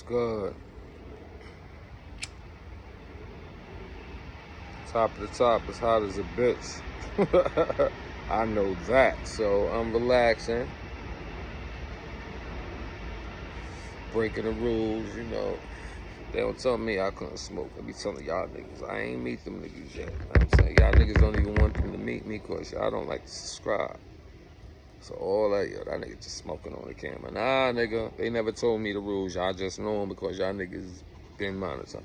Good. Top of the top is hot as a bitch. I know that. So I'm relaxing. Breaking the rules, you know. They don't tell me I couldn't smoke. They be telling y'all niggas. I ain't meet them niggas yet. You know what I'm saying? Y'all niggas don't even want them to meet me because y'all don't like to subscribe. So all that, yo, that nigga just smoking on the camera. Nah, nigga, they never told me the rules. Y'all just know them because y'all niggas been monetized.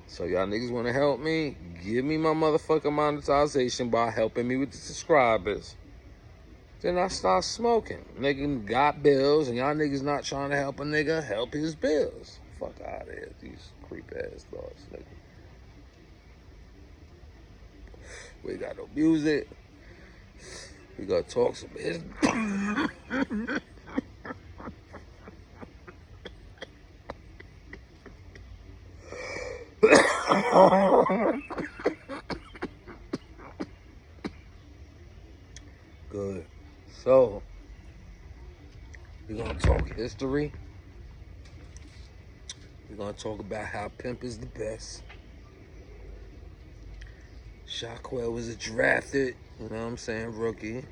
So y'all niggas want to help me? Give me my motherfucking monetization by helping me with the subscribers. Then I start smoking. Nigga got bills, and y'all niggas not trying to help a nigga help his bills. Fuck out of here, these creep ass thoughts, nigga. We got no music. We gotta talk some business. Good. So, we're gonna talk history. We're gonna talk about how Pimp is the best. Shockwell was a drafted, you know what I'm saying, rookie.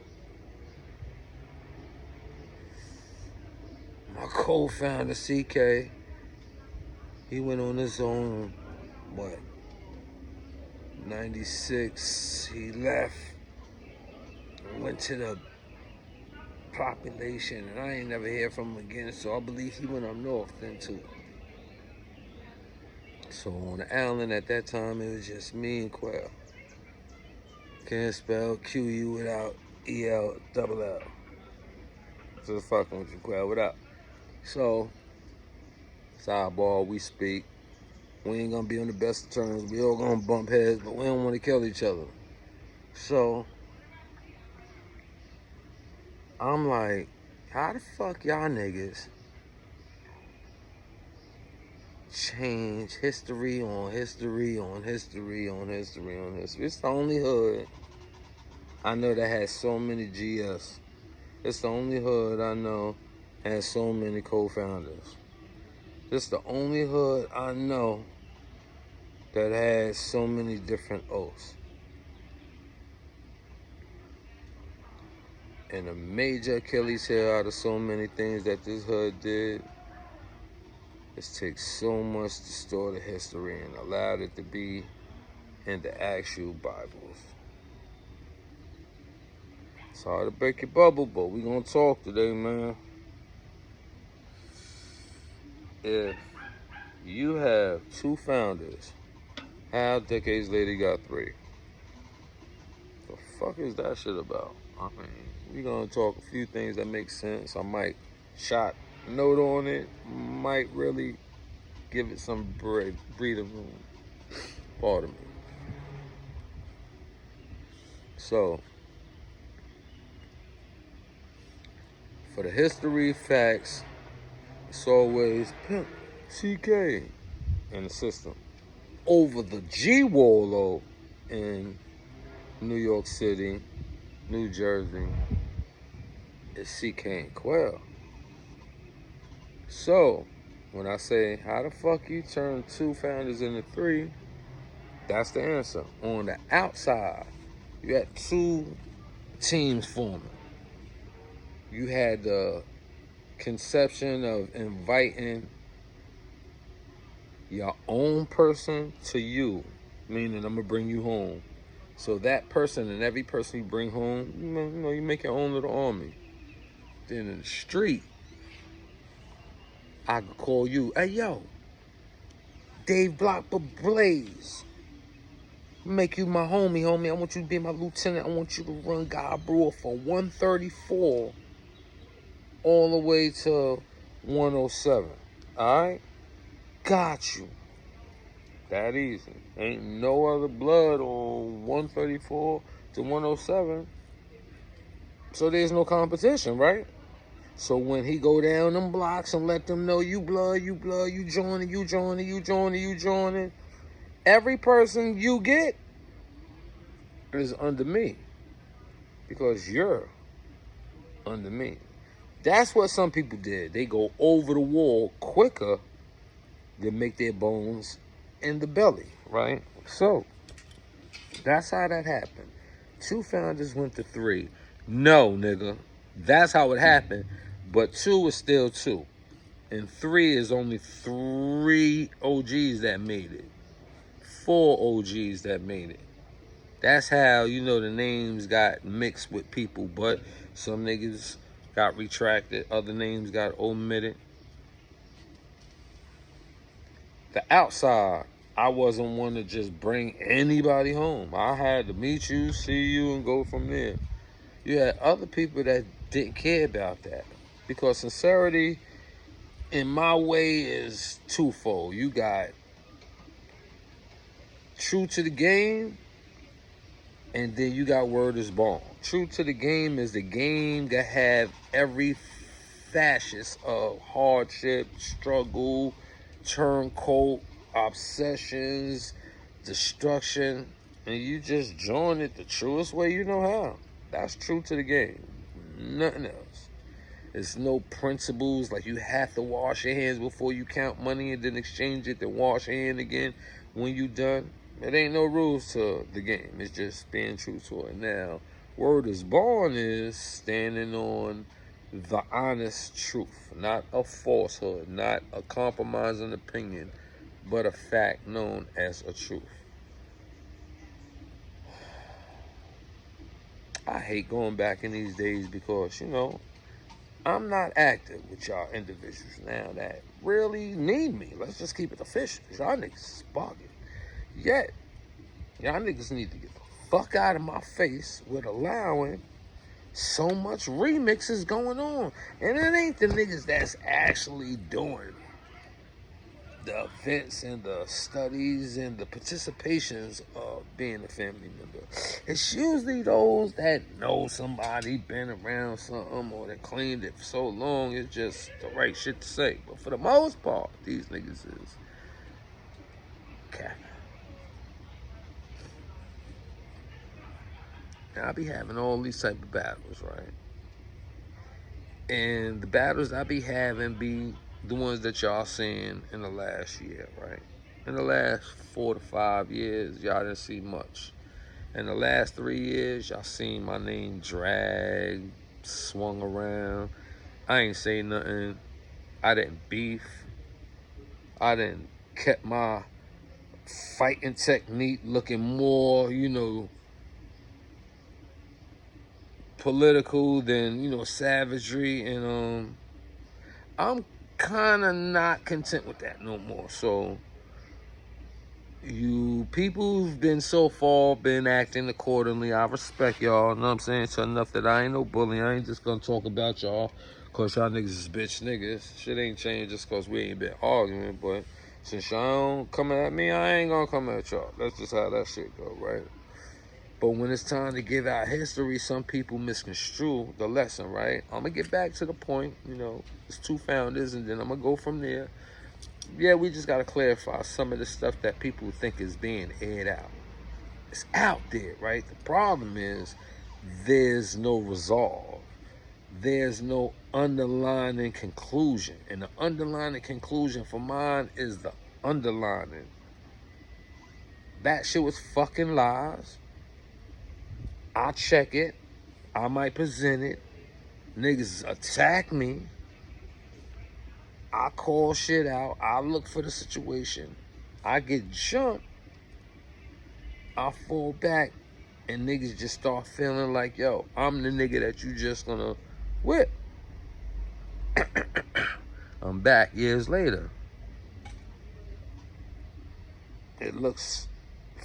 My co-founder, CK, he went on his own, 96, he left, went to the population, and I ain't never hear from him again, so I believe he went up north then too. So on the island at that time, it was just me and Quell. Can't spell Q-U without E-L-double-L. Just fucking with you, Quell, what up? So, sidebar, we speak. We ain't gonna be on the best of terms. We all gonna bump heads, but we don't want to kill each other. So, I'm like, how the fuck y'all niggas change history on history on history on history on history? It's the only hood I know that has so many GS. It's the only hood I know has so many co-founders. It's the only hood I know that has so many different oaths. And a major Achilles heel out of so many things that this hood did is take so much distorted history and allowed it to be in the actual Bibles. It's hard to break your bubble, but we gonna talk today, man. If you have two founders, how decades later you got three? The fuck is that shit about? I mean, we gonna talk a few things that make sense. I might shot note on it, might really give it some breathing room. Pardon me. So, for the history, facts, it's always Pimp, CK, in the system. Over the G-Wall, though, in New York City, New Jersey, is CK and Quell. So, when I say, how the fuck you turn two founders into three, that's the answer. On the outside, you had two teams forming. You had the conception of inviting your own person to you, meaning I'm gonna bring you home. So that person and every person you bring home, you make your own little army. Then in the street, I could call you, hey yo, Dave Block Blaze. Make you my homie. I want you to be my lieutenant. I want you to run God Brewer for 134 all the way to 107. Alright? Got you. That easy. Ain't no other blood on 134 to 107. So there's no competition, right? So when he go down them blocks and let them know you blood, you joining. Every person you get is under me. Because you're under me. That's what some people did. They go over the wall quicker that make their bones in the belly, right? So that's how that happened. 2 founders went to 3. No, nigga. That's how it happened. But 2 is still 2. And 3 is only 3 OGs that made it. 4 OGs that made it. That's how, the names got mixed with people. But some niggas got retracted. Other names got omitted. The outside, I wasn't one to just bring anybody home. I had to meet you, see you, and go from there. You had other people that didn't care about that. Because sincerity, in my way, is twofold. You got true to the game, and then you got word is born. True to the game is the game that have every fascist of hardship, struggle, turncoat, obsessions, destruction, and you just join it the truest way you know how. That's true to the game. Nothing else. There's no principles like you have to wash your hands before you count money and then exchange it, then wash your hand again when you done. It ain't no rules to the game. It's just being true to it. Now, word is born is standing on the honest truth, not a falsehood, not a compromising opinion, but a fact known as a truth. I hate going back in these days because, I'm not active with y'all individuals now that really need me. Let's just keep it official. Y'all niggas is bugging. Yet, y'all niggas need to get the fuck out of my face with allowing so much remixes going on. And it ain't the niggas that's actually doing the events and the studies and the participations of being a family member. It's usually those that know somebody been around something or that claimed it for so long. It's just the right shit to say. But for the most part, these niggas is capping. And I be having all these type of battles, right? And the battles I be having be the ones that y'all seen in the last year, right? In the last 4 to 5 years, y'all didn't see much. In the last 3 years, y'all seen my name dragged, swung around. I ain't say nothing. I didn't beef. I didn't kept my fighting technique looking more, political than, savagery. And I'm kind of not content with that no more. So you people who've been so far been acting accordingly, I respect y'all, know what I'm saying? So enough that I ain't no bully. I ain't just gonna talk about y'all cause y'all niggas is bitch niggas. Shit ain't changed just cause we ain't been arguing. But since y'all don't coming at me, I ain't gonna come at y'all. That's just how that shit go, right? But when it's time to give out history, some people misconstrue the lesson, right? I'm gonna get back to the point, it's 2 founders, and then I'm gonna go from there. Yeah, we just gotta clarify some of the stuff that people think is being aired out. It's out there, right? The problem is there's no resolve. There's no underlying conclusion. And the underlying conclusion for mine is the underlining. That shit was fucking lies. I check it. I might present it. Niggas attack me. I call shit out. I look for the situation. I get jumped. I fall back. And niggas just start feeling like, yo, I'm the nigga that you just gonna whip. I'm back years later. It looks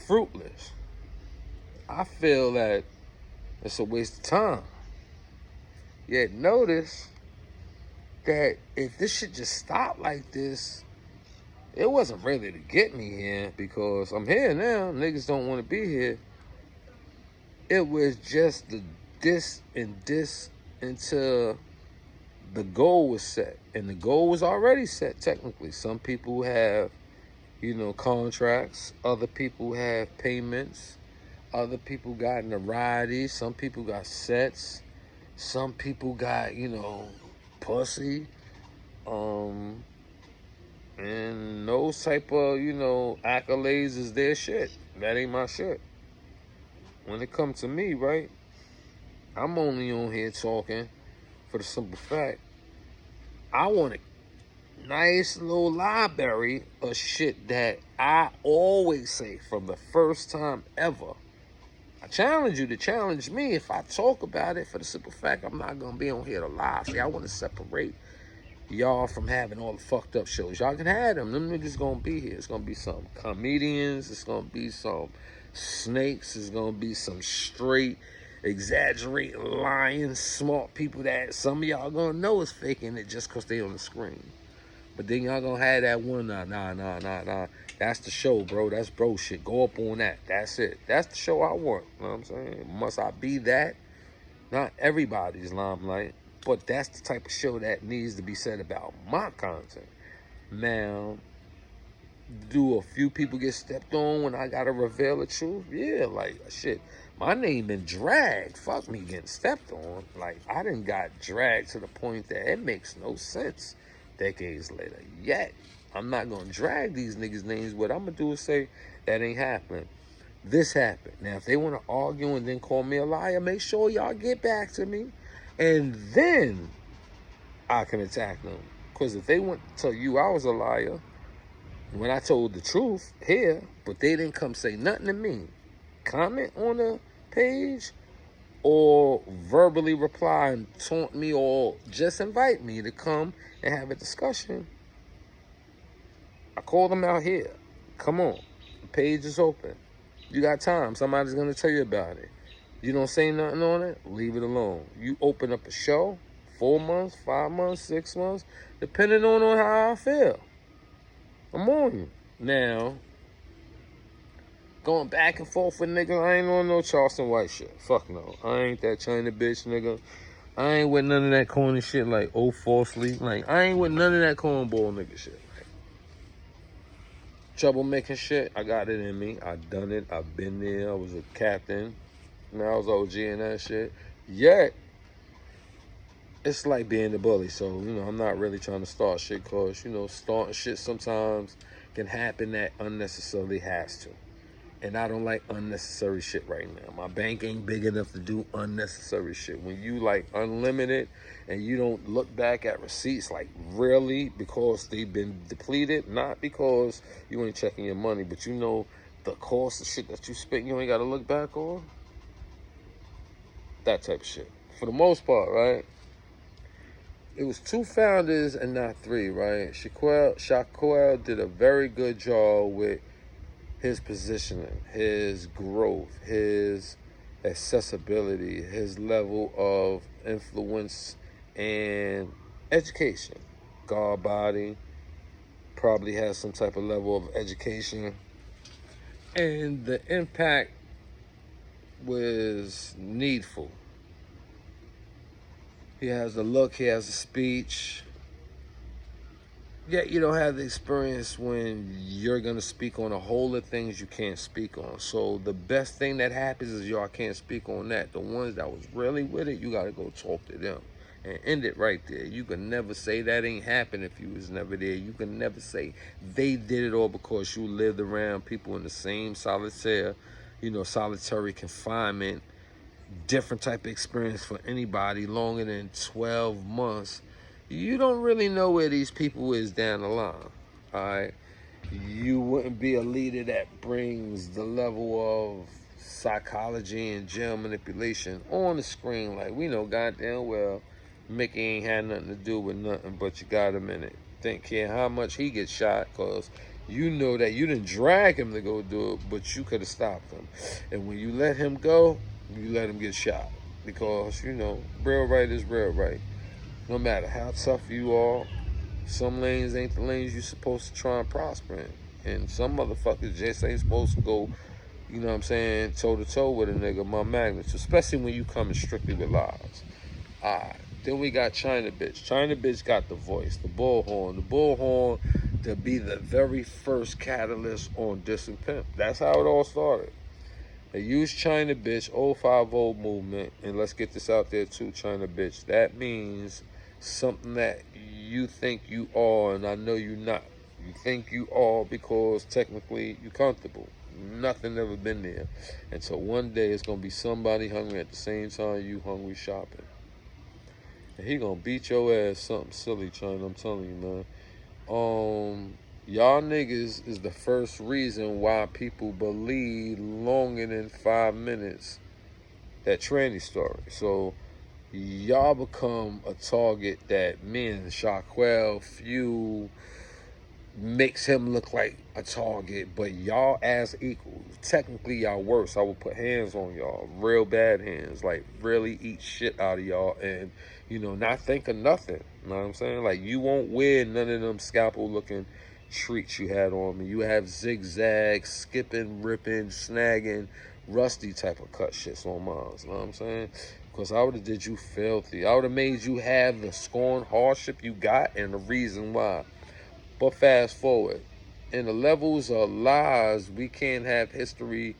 fruitless. I feel that it's a waste of time. Yet notice that if this shit just stopped like this, it wasn't really to get me here because I'm here now. Niggas don't want to be here. It was just the this and this until the goal was set. And the goal was already set technically. Some people have, contracts. Other people have payments. Other people got notoriety. Some people got sets. Some people got, pussy. And those type of, accolades is their shit. That ain't my shit. When it comes to me, right, I'm only on here talking for the simple fact I want a nice little library of shit that I always say from the first time ever. I challenge you to challenge me if I talk about it for the simple fact I'm not going to be on here to lie. See, I want to separate y'all from having all the fucked up shows. Y'all can have them. Them niggas going to be here. It's going to be some comedians. It's going to be some snakes. It's going to be some straight, exaggerating, lying, smart people that some of y'all going to know is faking it just because they on the screen. But then y'all gonna have that one, nah. That's the show, bro. That's bro shit. Go up on that. That's it. That's the show I want. You know what I'm saying? Must I be that? Not everybody's limelight, but that's the type of show that needs to be said about my content. Now, do a few people get stepped on when I gotta reveal the truth? Yeah, like, shit. My name been dragged. Fuck me getting stepped on. Like, I done got dragged to the point that it makes no sense decades later. Yet, I'm not gonna drag these niggas' names. What I'm gonna do is say, that ain't happening. This happened. Now, if they wanna argue and then call me a liar, make sure y'all get back to me. And then, I can attack them. Because if they want to tell you I was a liar, when I told the truth here, but they didn't come say nothing to me, comment on the page, or verbally reply and taunt me, or just invite me to come and have a discussion, I call them out here. Come on. The page is open. You got time. Somebody's going to tell you about it. You don't say nothing on it, leave it alone. You open up a show, 4 months, 5 months, 6 months, depending on how I feel. I'm on you. Now, going back and forth with niggas, I ain't on no Charleston White shit. Fuck no. I ain't that China bitch, nigga. I ain't with none of that corny shit like, oh, falsely. Like, I ain't with none of that cornball nigga shit. Like, troublemaking shit, I got it in me. I done it. I've been there. I was a captain. Now I was OG and that shit. Yet, it's like being the bully. So, I'm not really trying to start shit because, starting shit sometimes can happen that unnecessarily has to. And I don't like unnecessary shit right now. My bank ain't big enough to do unnecessary shit. When you like unlimited and you don't look back at receipts, like really because they've been depleted, not because you ain't checking your money, but the cost of shit that you spent, you ain't got to look back on. That type of shit. For the most part, right? It was 2 founders and not 3, right? Shaquille did a very good job with his positioning, his growth, his accessibility, his level of influence and education. God body probably has some type of level of education. And the impact was needful. He has the look, he has the speech. Yet you don't have the experience when you're going to speak on a whole of things you can't speak on. So the best thing that happens is y'all can't speak on that. The ones that was really with it, you got to go talk to them and end it right there. You can never say that ain't happened if you was never there. You can never say they did it all because you lived around people in the same solitary confinement, different type of experience for anybody longer than 12 months. You don't really know where these people is down the line, all right? You wouldn't be a leader that brings the level of psychology and jail manipulation on the screen. Like, we know goddamn well Mickey ain't had nothing to do with nothing, but you got him in it. Think care how much he gets shot, because you know that you didn't drag him to go do it, but you could have stopped him. And when you let him go, you let him get shot. Because, real right is real right. No matter how tough you are, some lanes ain't the lanes you're supposed to try and prosper in. And some motherfuckers just ain't supposed to go, toe-to-toe with a nigga, my magnets, especially when you coming strictly with lies. Alright, then we got China Bitch. China Bitch got the voice, the bullhorn. The bullhorn to be the very first catalyst on Dissing Pimp. That's how it all started. They used China Bitch, 050 movement, and let's get this out there too, China Bitch. That means something that you think you are, and I know you're not. You think you are because technically you're comfortable. Nothing ever been there. Until one day it's gonna be somebody hungry at the same time you hungry shopping. And he gonna beat your ass something silly, China. I'm telling you, man. Y'all niggas is the first reason why people believe longer than 5 minutes that tranny story. So y'all become a target that me and Shaquille Few makes him look like a target, but y'all as equals. Technically, y'all worse. I will put hands on y'all, real bad hands, like really eat shit out of y'all, and not think of nothing. You know what I'm saying? Like you won't wear none of them scalpel-looking treats you had on me. You have zigzag, skipping, ripping, snagging, rusty type of cut shits on mine. You know what I'm saying? Because I would have did you filthy. I would have made you have the scorn hardship you got and the reason why. But fast forward, in the levels of lies, we can't have history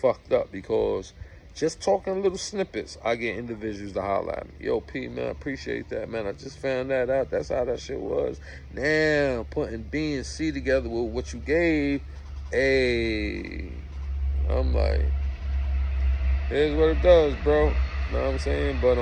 fucked up because just talking little snippets, I get individuals to holler at me. Yo, P, man, I appreciate that, man. I just found that out. That's how that shit was. Now, putting B and C together with what you gave, hey, I'm like, here's what it does, bro. You know what I'm saying? But,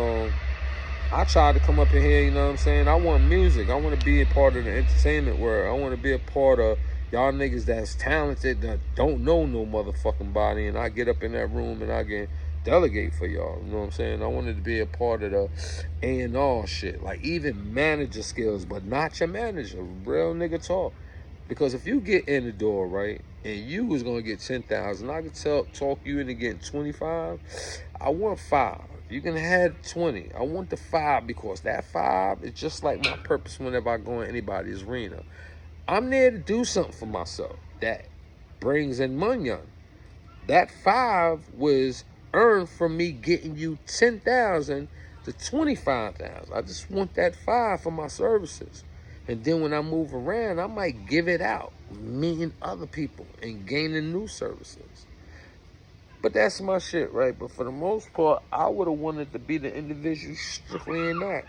I tried to come up in here, you know what I'm saying? I want music. I want to be a part of the entertainment world. I want to be a part of y'all niggas that's talented, that don't know no motherfucking body, and I get up in that room and I can delegate for y'all. You know what I'm saying? I wanted to be a part of the A&R shit. Like even manager skills, but not your manager. Real nigga talk. Because if you get in the door, right, and you was going to get 10,000, I could talk you into getting 25. I want 5. You can have 20. I want the 5 because that 5 is just like my purpose whenever I go in anybody's arena. I'm there to do something for myself that brings in money. That 5 was earned from me getting you 10,000 to 25,000. I just want that 5 for my services. And then when I move around, I might give it out, meeting other people and gaining new services. But that's my shit, right? But for the most part, I would have wanted to be the individual strictly in that.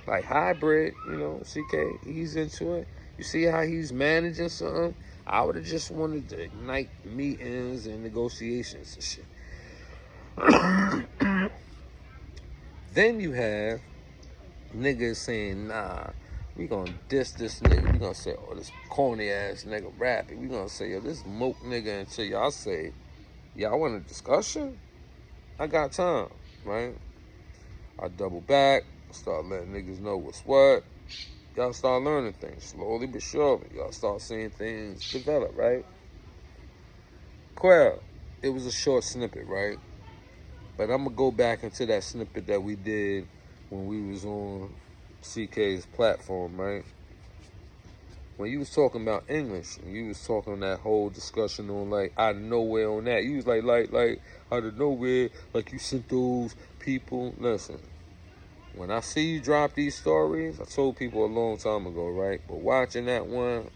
Like hybrid, CK, he's into it. You see how he's managing something? I would have just wanted to ignite meetings and negotiations and shit. Then you have niggas saying, nah, we gonna diss this nigga. We gonna say, oh, this corny ass nigga rapping. We gonna say, yo, this moke nigga until y'all say, y'all want a discussion? I got time, right? I double back, start letting niggas know what's what. Y'all start learning things slowly but surely. Y'all start seeing things develop, right? Well, it was a short snippet, right? But I'm gonna go back into that snippet that we did when we was on CK's platform, right? When you was talking about English, and you was talking that whole discussion on like out of nowhere on that, you was like out of nowhere, like you sent those people. Listen, when I see you drop these stories, I told people a long time ago, right? But watching that one,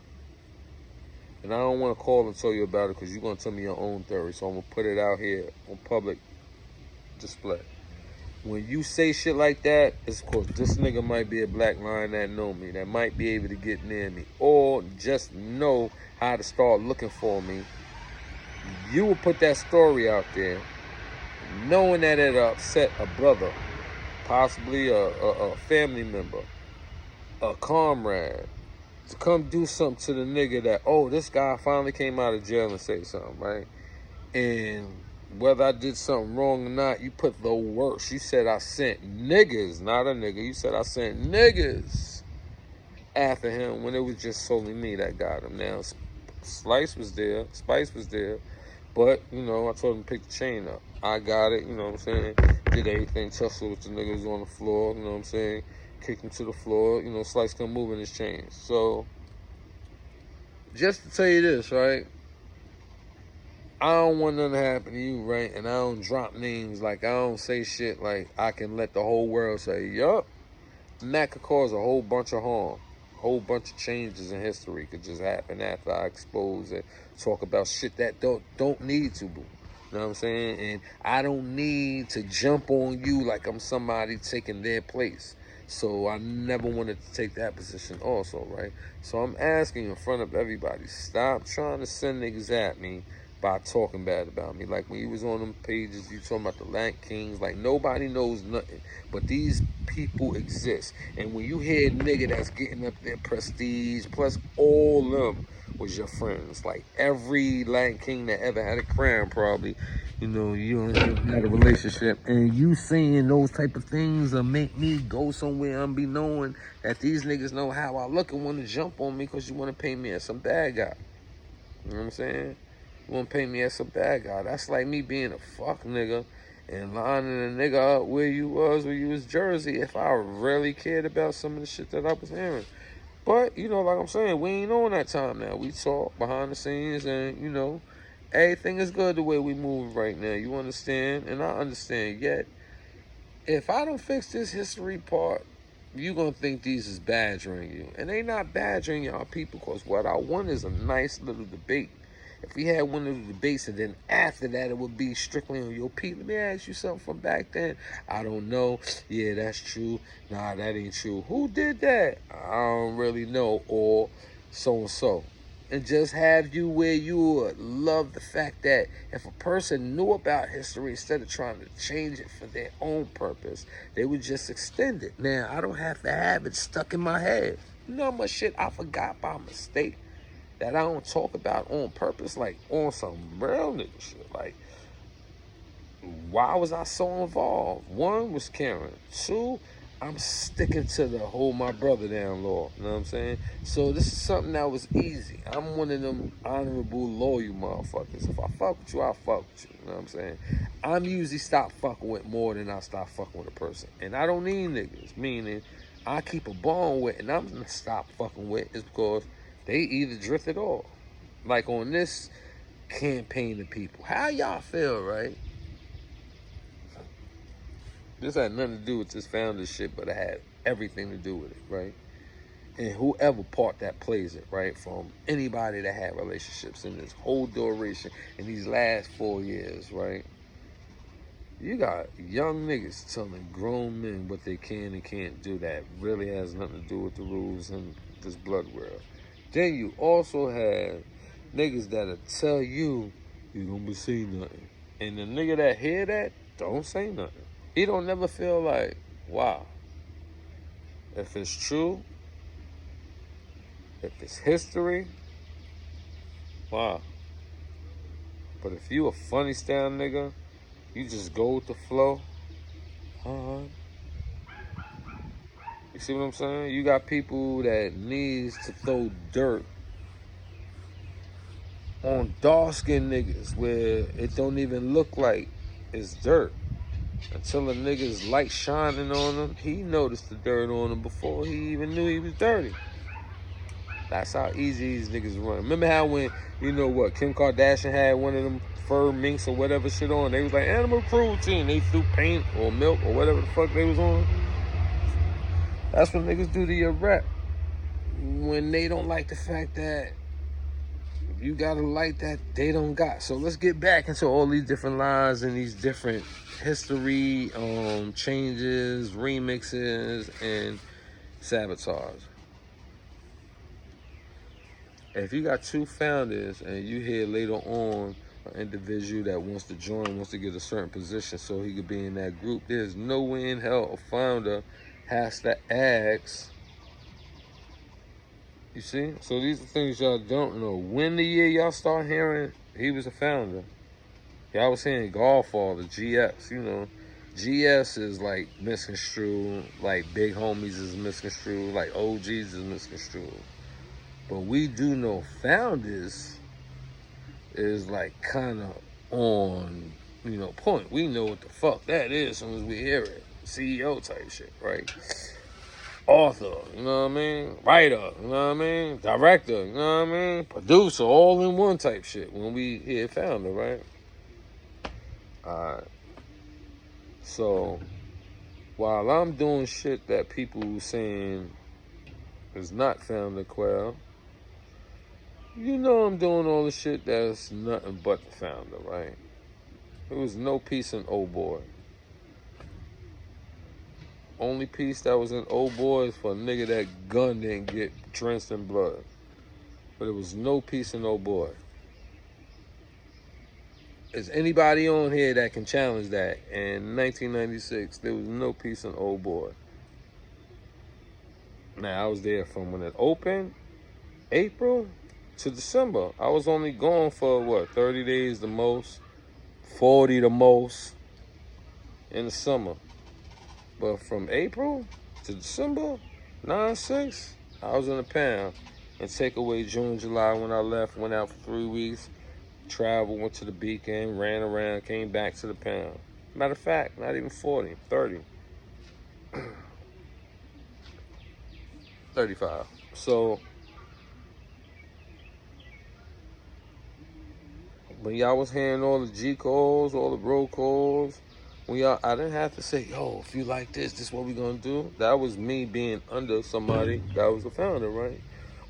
and I don't want to call and tell you about it because you're gonna tell me your own theory, so I'm gonna put it out here on public display. When you say shit like that, it's because this nigga might be a black lion that know me, that might be able to get near me, or just know how to start looking for me. You will put that story out there, knowing that it upset a brother, possibly a family member, a comrade, to come do something to the nigga that, oh, this guy finally came out of jail and say something, right? And whether I did something wrong or not, you put the worst. You said I sent niggas, not a nigga. You said I sent niggas after him when it was just solely me that got him. Now, Spice was there, but, I told him to pick the chain up. I got it, you know what I'm saying? Did everything, tussled with the niggas on the floor, you know what I'm saying? Kicked him to the floor, Slice come moving his chains. So, just to tell you this, right? I don't want nothing to happen to you, right? And I don't drop names, like I don't say shit like I can let the whole world say, yup. And that could cause a whole bunch of harm. A whole bunch of changes in history could just happen after I expose and talk about shit that don't need to, boo. You know what I'm saying? And I don't need to jump on you like I'm somebody taking their place. So I never wanted to take that position also, right? So I'm asking in front of everybody, stop trying to send niggas at me by talking bad about me. Like when you was on them pages, you talking about the Lank Kings, like nobody knows nothing. But these people exist. And when you hear a nigga that's getting up their prestige, plus all them was your friends. Like every Lank King that ever had a crown probably, you know, you had a relationship, and you saying those type of things will make me go somewhere unbeknown that these niggas know how I look and want to jump on me because you want to paint me as some bad guy. You know what I'm saying? You want to paint me as some bad guy. That's like me being a fuck nigga and lining a nigga up where you was Jersey if I really cared about some of the shit that I was hearing. But, you know, like I'm saying, we ain't on that time now. We talk behind the scenes and, you know, everything is good the way we move right now. You understand? And I understand. Yet, if I don't fix this history part, you going to think these is badgering you. And they not badgering y'all people, because what I want is a nice little debate. If we had one of the debates and then after that it would be strictly on your people. Let me ask you something from back then. I don't know. Yeah, that's true. Nah, that ain't true. Who did that? I don't really know. Or so and so. And just have you where you would love the fact that if a person knew about history, instead of trying to change it for their own purpose, they would just extend it. Now, I don't have to have it stuck in my head. You know how much shit I forgot by mistake that I don't talk about on purpose, like on some real nigga shit. Like, why was I so involved? One was Karen. Two, I'm sticking to the hold my brother down law. You know what I'm saying? So this is something that was easy. I'm one of them honorable, loyal motherfuckers. If I fuck with you, I fuck with you. You know what I'm saying? I'm usually stop fucking with more than I stop fucking with a person. And I don't need niggas. Meaning, I keep a bond with and I'm gonna stop fucking with is because they either drifted off. Like on this campaign of people. How y'all feel, right? This had nothing to do with this founder shit, but it had everything to do with it, right? And whoever part that plays it, right? From anybody that had relationships in this whole duration, in these last 4 years, right? You got young niggas telling grown men what they can and can't do that really has nothing to do with the rules in this blood world. Then you also have niggas that'll tell you, you don't be saying nothing. And the nigga that hear that, don't say nothing. He don't never feel like, wow, if it's true, if it's history, wow. But if you a funny style nigga, you just go with the flow, you see what I'm saying? You got people that needs to throw dirt on dark-skinned niggas where it don't even look like it's dirt. Until a nigga's light shining on him, he noticed the dirt on him before he even knew he was dirty. That's how easy these niggas run. Remember how when, you know what, Kim Kardashian had one of them fur minks or whatever shit on, they was like animal cruelty and they threw paint or milk or whatever the fuck they was on? That's what niggas do to your rep when they don't like the fact that you got a light that they don't got. So let's get back into all these different lines and these different history changes, remixes, and sabotage. If you got two founders and you hear later on an individual that wants to join, wants to get a certain position so he could be in that group, there's no way in hell a founder has to ask. You see? So these are things y'all don't know. When the year y'all start hearing he was a founder, y'all was saying Godfather, GS, you know. GS is like misconstrued, like big homies is misconstrued, like OGs is misconstrued. But we do know founders is like kind of on, you know, point. We know what the fuck that is as soon as we hear it. CEO type shit, right? Author, you know what I mean? Writer, you know what I mean? Director, you know what I mean? Producer, all in one type shit when we hear founder, right? Alright. So, while I'm doing shit that people saying is not founder quell, you know I'm doing all the shit that's nothing but the founder, right? There was no peace in Old Boy. Only piece that was in Old Boy is for a nigga that gun didn't get drenched in blood. But there was no piece in Old Boy. Is anybody on here that can challenge that? In 1996, there was no piece in Old Boy. Now, I was there from when it opened, April to December. I was only gone for, what, 30 days the most, 40 the most in the summer. But from April to December, 9-6, I was in the pound. And take away June, July when I left, went out for 3 weeks, traveled, went to the Beacon, ran around, came back to the pound. Matter of fact, not even 40, 30. 35. So, when y'all was hearing all the G calls, all the bro calls, when y'all, I didn't have to say, yo, if you like this is what we gonna do. That was me being under somebody that was the founder, right?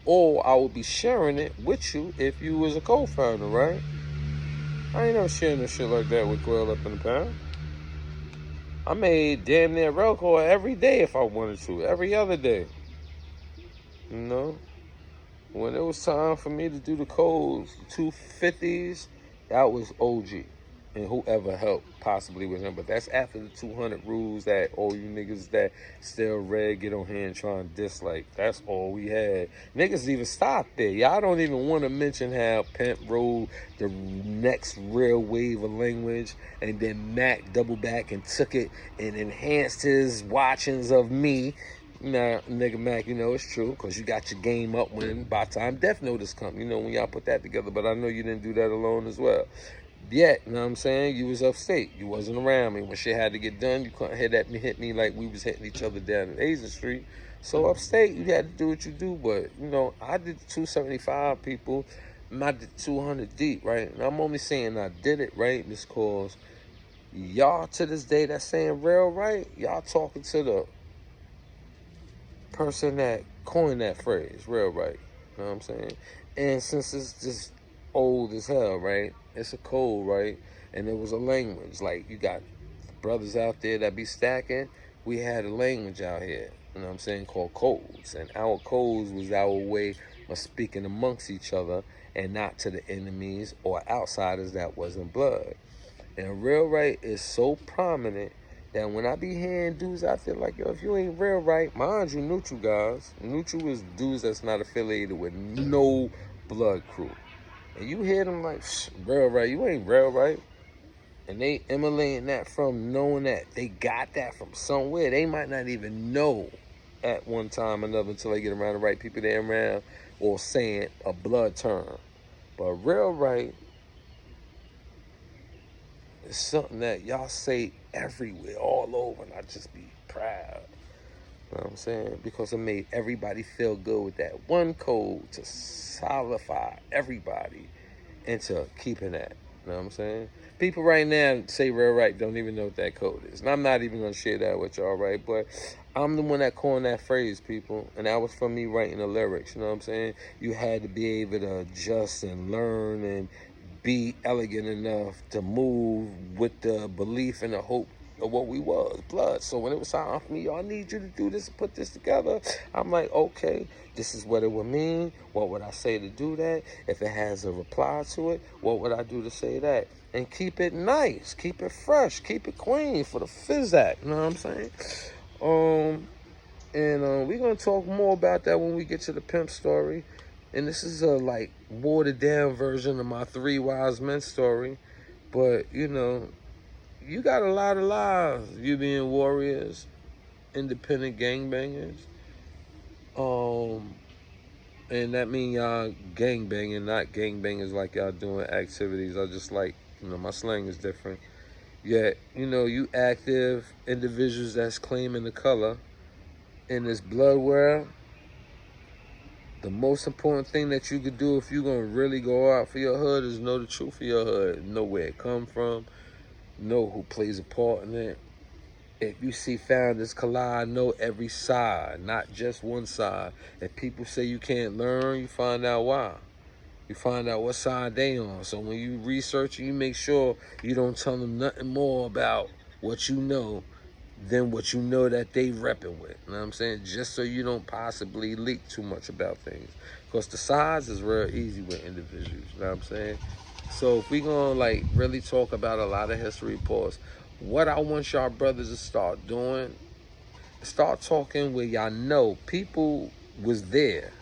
Or I would be sharing it with you if you was a co-founder, right? I ain't never sharing no shit like that with Quail up in the pound. I made damn near rail call every day if I wanted to, every other day. You know? When it was time for me to do the codes, 250s, that was OG. And whoever helped possibly with him. But that's after the 200 rules that all you niggas that still red get on here and try and dislike. That's all we had. Niggas even stopped there. Y'all don't even want to mention how Pimp rode the next real wave of language. And then Mac doubled back and took it and enhanced his watchings of me. Nah, nigga Mac, you know it's true, because you got your game up when by the time Death Notice come, you know, when y'all put that together. But I know you didn't do that alone as well. Yet, you know what I'm saying? You was upstate. You wasn't around me. When shit had to get done, you couldn't hit me like we was hitting each other down at Asian Street. So upstate, you had to do what you do. But, you know, I did 275 people. I did 200 deep, right? And I'm only saying I did it, right? Because y'all to this day that's saying real right, y'all talking to the person that coined that phrase, real right. You know what I'm saying? And since it's just old as hell, right? It's a code, right? And it was a language. Like, you got brothers out there that be stacking. We had a language out here, you know what I'm saying, called codes. And our codes was our way of speaking amongst each other and not to the enemies or outsiders that wasn't blood. And real right is so prominent that when I be hearing dudes out there like, yo, if you ain't real right, mind you, neutral guys. Neutral is dudes that's not affiliated with no blood crew. And you hear them like, real right, you ain't real right. And they emulating that from knowing that they got that from somewhere. They might not even know at one time or another until they get around the right people they're around or saying a blood term. But real right is something that y'all say everywhere, all over, and I just be proud. You know what I'm saying? Because it made everybody feel good with that one code to solidify everybody into keeping that. You know what I'm saying? People right now say real right don't even know what that code is. And I'm not even going to share that with y'all, right? But I'm the one that coined that phrase, people. And that was from me writing the lyrics. You know what I'm saying? You had to be able to adjust and learn and be elegant enough to move with the belief and the hope of what we was, blood. So when it was time for me, y'all need you to do this and put this together, I'm like, okay, this is what it would mean. What would I say to do that? If it has a reply to it, what would I do to say that? And keep it nice, keep it fresh, keep it clean for the physac, you know what I'm saying? We're going to talk more about that when we get to the Pimp story. And this is a, like, watered down version of my Three Wise Men story. But, you know, you got a lot of lives, you being warriors, independent gangbangers. And that mean y'all gangbanging, not gangbangers like y'all doing activities. I just like, you know, my slang is different. Yet, you know, you active individuals that's claiming the color in this blood world. The most important thing that you could do if you're going to really go out for your hood is know the truth of your hood. Know where it come from. Know who plays a part in it. If you see founders collide, know every side, not just one side. If people say you can't learn, you find out why. You find out what side they on. So when you make sure you don't tell them nothing more about what you know than what you know that they repping with. You know what I'm saying? Just so you don't possibly leak too much about things. Because the size is real easy with individuals. You know what I'm saying? So if we gonna like really talk about a lot of history reports, what I want y'all brothers to start doing, start talking where y'all know people was there.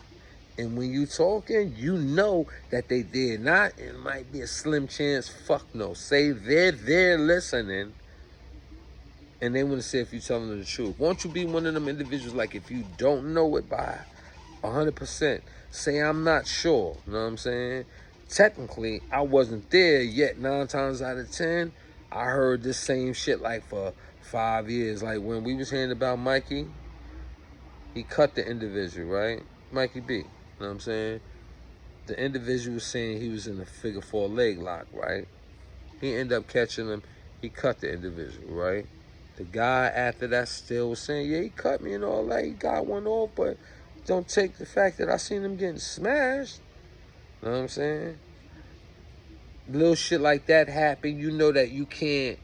And when you talking, you know that they did not. It might be a slim chance. Fuck no. Say they're there listening, and they want to say if you're telling them the truth. Won't you be one of them individuals, like if you don't know it by 100%, say I'm not sure. You know what I'm saying? Technically, I wasn't there yet. 9 times out of 10, I heard this same shit like for 5 years. Like when we was hearing about Mikey, he cut the individual, right? Mikey B. You know what I'm saying? The individual was saying he was in a figure 4 leg lock, right? He ended up catching him. He cut the individual, right? The guy after that still was saying, yeah, he cut me and all that. He got one off, but don't take the fact that I seen him getting smashed. You know what I'm saying? Little shit like that happen. You know that you can't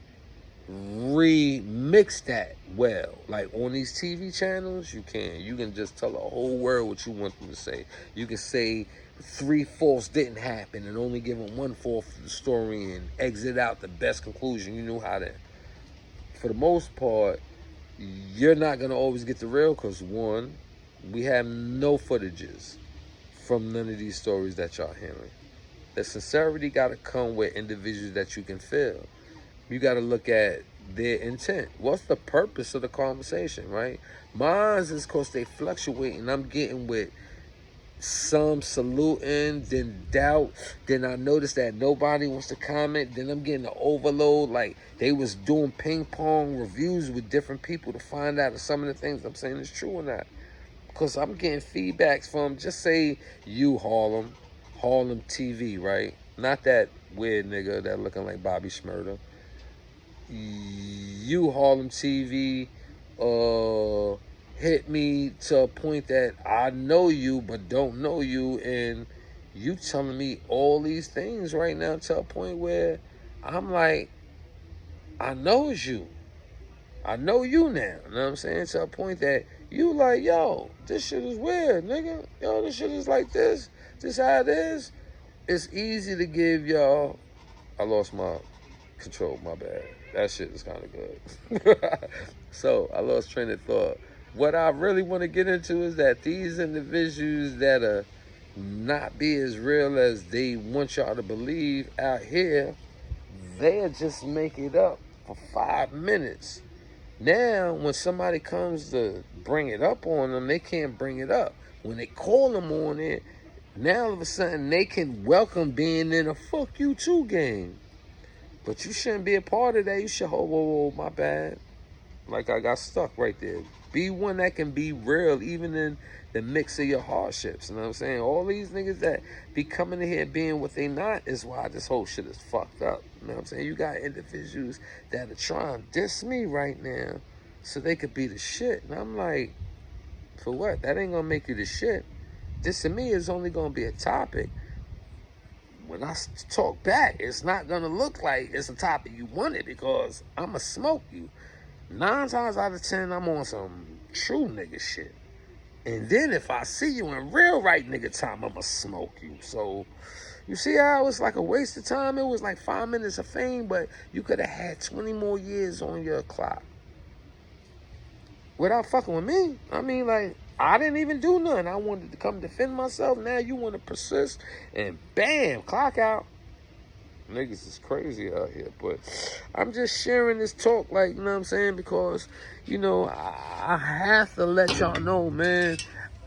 remix that well. Like on these TV channels, you can. You can just tell the whole world what you want them to say. You can say 3/4 didn't happen and only give them 1/4 of the story and exit out the best conclusion. You know how to. For the most part, you're not gonna always get the real because one, we have no footages from none of these stories that y'all hearing. The sincerity gotta come with individuals that you can feel. You got to look at their intent. What's the purpose of the conversation, right? Mine is because they fluctuate, and I'm getting with some saluting, then doubt. Then I notice that nobody wants to comment. Then I'm getting the overload. Like they was doing ping pong reviews with different people to find out if some of the things I'm saying is true or not. Because I'm getting feedbacks from, just say you Harlem TV, right? Not that weird nigga that looking like Bobby Shmurda. You Harlem TV hit me to a point that I know you but don't know you, and you telling me all these things right now to a point where I'm like, I know it's you. I know you now. You know what I'm saying? To a point that you like, yo, this shit is weird, nigga. Yo, this shit is like this. This how it is. It's easy to give y'all. I lost my control, my bad. That shit is kind of good. So I lost train of thought. What I really want to get into is that these individuals that are not be as real as they want y'all to believe out here, they'll just make it up for 5 minutes. Now, when somebody comes to bring it up on them, they can't bring it up. When they call them on it, now all of a sudden they can welcome being in a fuck you too game. But you shouldn't be a part of that. You should, whoa, my bad. Like I got stuck right there. Be one that can be real, even in the mix of your hardships. You know what I'm saying? All these niggas that be coming in here being what they not is why this whole shit is fucked up. You know what I'm saying? You got individuals that are trying to diss me right now so they could be the shit. And I'm like, for what? That ain't gonna make you the shit. Dissing me is only gonna be a topic. When I talk back, it's not gonna look like it's a topic you wanted because I'ma smoke you. 9 times out of 10, I'm on some true nigga shit. And then if I see you in real right nigga time, I'ma smoke you. So you see how it's like a waste of time? It was like 5 minutes of fame, but you could have had 20 more years on your clock without fucking with me. I mean, like, I didn't even do nothing. I wanted to come defend myself. Now you want to persist, and bam, clock out. Niggas is crazy out here, but I'm just sharing this talk, like, you know what I'm saying, because, you know, I have to let y'all know, man,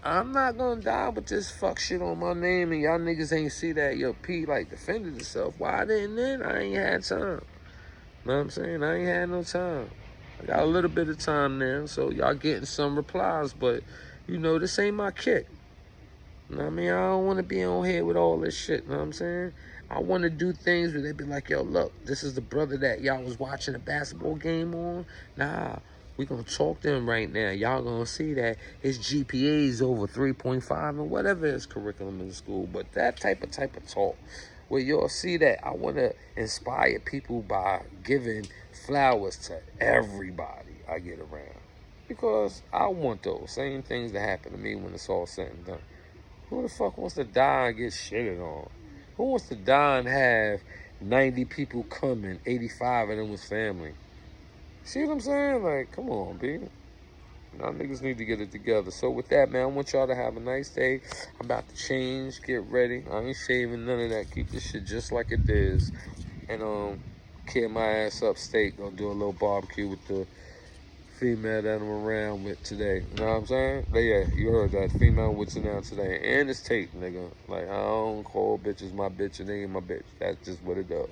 I'm not gonna die with this fuck shit on my name, and y'all niggas ain't see that, yo, P, like, defended himself. Why I didn't then? I ain't had time. You know what I'm saying? I ain't had no time. I got a little bit of time now, so y'all getting some replies, but, you know, this ain't my kick. You know what I mean? I don't want to be on here with all this shit, you know what I'm saying? I want to do things where they be like, yo, look, this is the brother that y'all was watching a basketball game on. Nah, we going to talk to him right now. Y'all going to see that his GPA is over 3.5 and whatever his curriculum in school. But that type of talk where y'all see that, I want to inspire people by giving flowers to everybody. I get around. Because I want those same things to happen to me when it's all said and done. Who the fuck wants to die and get shitted on? Who wants to die and have 90 people coming, 85 of them was family? See what I'm saying? Like, come on, B. Y'all niggas need to get it together. So with that, man, I want y'all to have a nice day. I'm about to change, get ready. I ain't shaving none of that. Keep this shit just like it is. And kid my ass upstate. Gonna do a little barbecue with the female that I'm around with today. You know what I'm saying? But yeah, you heard that. Female with you now today. And it's tape, nigga. Like, I don't call bitches my bitch and they ain't my bitch. That's just what it does.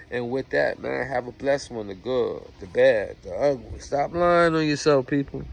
And with that, man, have a blessed one. The good, the bad, the ugly. Stop lying on yourself, people.